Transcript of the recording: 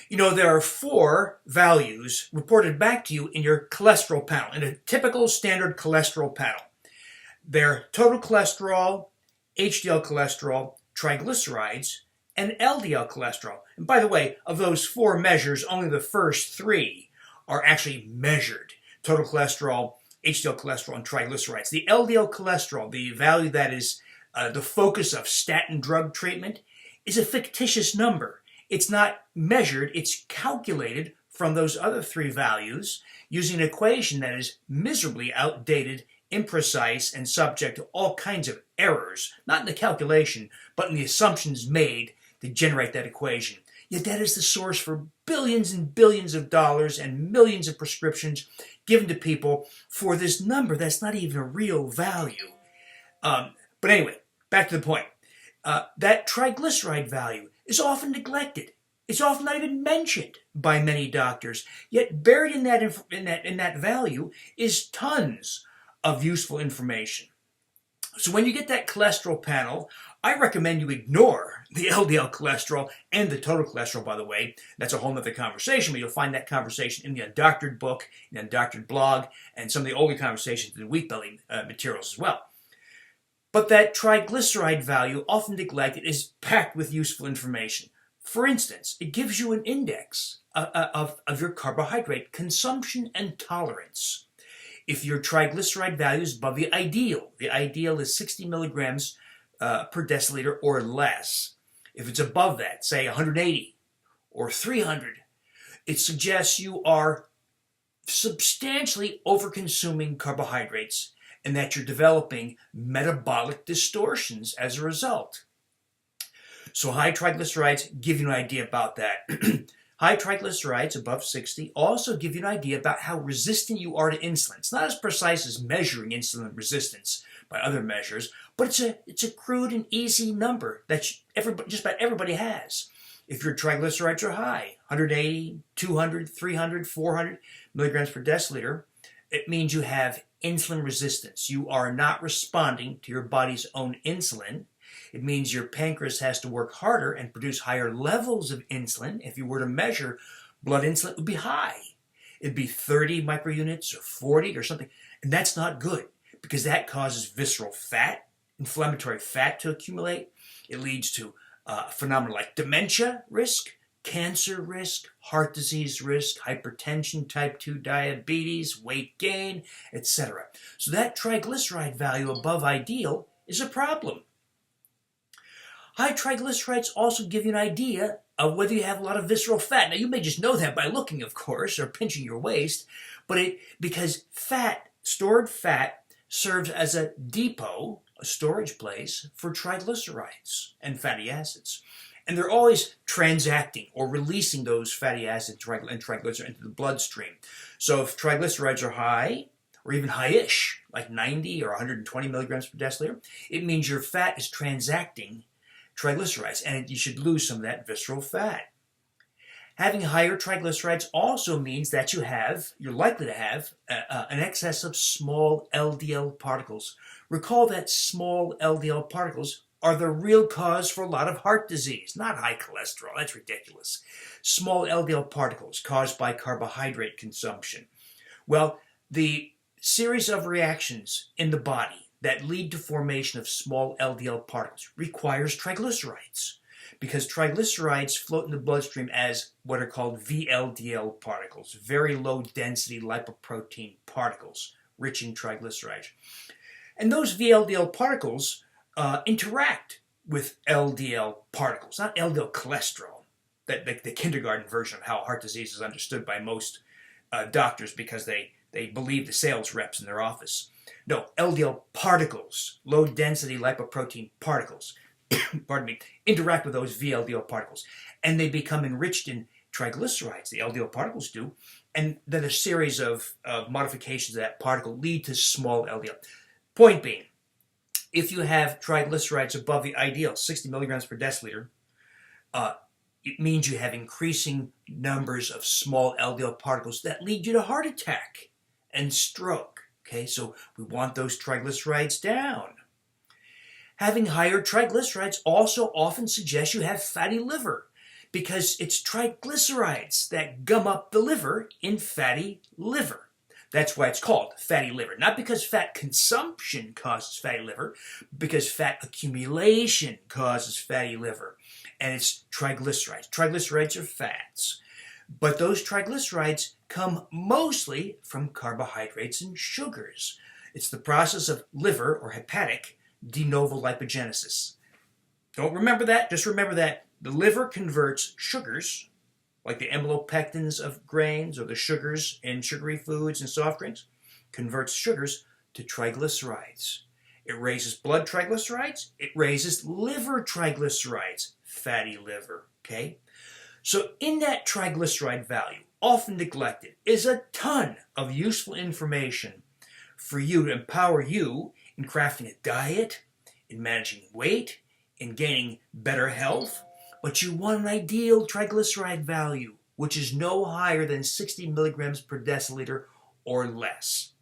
You know, there are 4 values reported back to you in your cholesterol panel, in a typical standard cholesterol panel. They're total cholesterol, HDL cholesterol, triglycerides, and LDL cholesterol. And by the way, of those 4 measures, only the first 3 are actually measured. Total cholesterol, HDL cholesterol, and triglycerides. The LDL cholesterol, the value that is the focus of statin drug treatment, is a fictitious number. It's not measured, it's calculated from those other 3 values using an equation that is miserably outdated, imprecise, and subject to all kinds of errors, not in the calculation, but in the assumptions made to generate that equation. Yet that is the source for billions and billions of dollars and millions of prescriptions given to people for this number that's not even a real value. But anyway, back to the point. That triglyceride value is often neglected. It's often not even mentioned by many doctors. Yet buried in that value is tons of useful information. So when you get that cholesterol panel, I recommend you ignore the LDL cholesterol and the total cholesterol, by the way. That's a whole other conversation, but you'll find that conversation in the Undoctored book, the Undoctored blog, and some of the older conversations in the Wheat Belly materials as well. But that triglyceride value, often neglected, is packed with useful information. For instance, it gives you an index of your carbohydrate consumption and tolerance. If your triglyceride value is above the ideal is 60 milligrams per deciliter or less. If it's above that, say 180 or 300, it suggests you are substantially overconsuming carbohydrates and that you're developing metabolic distortions as a result. So high triglycerides give you an idea about that. High triglycerides above 60 also give you an idea about how resistant you are to insulin. It's not as precise as measuring insulin resistance by other measures, but it's a crude and easy number that just about everybody has. If your triglycerides are high, 180, 200, 300, 400 milligrams per deciliter, it means you have insulin resistance. You are not responding to your body's own insulin. It means your pancreas has to work harder and produce higher levels of insulin. If you were to measure blood insulin, it would be high. It'd be 30 microunits or 40 or something. And that's not good because that causes visceral fat, inflammatory fat to accumulate. It leads to phenomena like dementia risk, cancer risk, heart disease risk, hypertension, type 2 diabetes, weight gain, etc. So that triglyceride value above ideal is a problem. High triglycerides also give you an idea of whether you have a lot of visceral fat. Now, you may just know that by looking, of course, or pinching your waist, but because stored fat, serves as a depot, a storage place for triglycerides and fatty acids. And they're always transacting or releasing those fatty acids and triglycerides into the bloodstream. So if triglycerides are high, or even high-ish, like 90 or 120 milligrams per deciliter, it means your fat is transacting triglycerides, and you should lose some of that visceral fat. Having higher triglycerides also means that you're likely to have an excess of small LDL particles. Recall that small LDL particles are the real cause for a lot of heart disease, not high cholesterol. That's ridiculous. Small LDL particles caused by carbohydrate consumption. Well, the series of reactions in the body that lead to formation of small LDL particles requires triglycerides because triglycerides float in the bloodstream as what are called VLDL particles, very low density lipoprotein particles, rich in triglycerides. And those VLDL particles interact with LDL particles, not LDL cholesterol, the kindergarten version of how heart disease is understood by most doctors because they believe the sales reps in their office. No, LDL particles, low-density lipoprotein particles, interact with those VLDL particles, and they become enriched in triglycerides. The LDL particles do, and then a series of modifications of that particle lead to small LDL. Point being, if you have triglycerides above the ideal, 60 milligrams per deciliter, it means you have increasing numbers of small LDL particles that lead you to heart attack and stroke. Okay, so we want those triglycerides down. Having higher triglycerides also often suggests you have fatty liver because it's triglycerides that gum up the liver in fatty liver. That's why it's called fatty liver. Not because fat consumption causes fatty liver, because fat accumulation causes fatty liver. And it's triglycerides. Triglycerides are fats. But those triglycerides come mostly from carbohydrates and sugars. It's the process of liver or hepatic de novo lipogenesis. Don't remember that. Just remember that the liver converts sugars, like the amylopectins of grains or the sugars in sugary foods and soft drinks, converts sugars to triglycerides. It raises blood triglycerides. It raises liver triglycerides, fatty liver, okay? So in that triglyceride value, often neglected, is a ton of useful information for you to empower you in crafting a diet, in managing weight, in gaining better health. But you want an ideal triglyceride value, which is no higher than 60 milligrams per deciliter or less.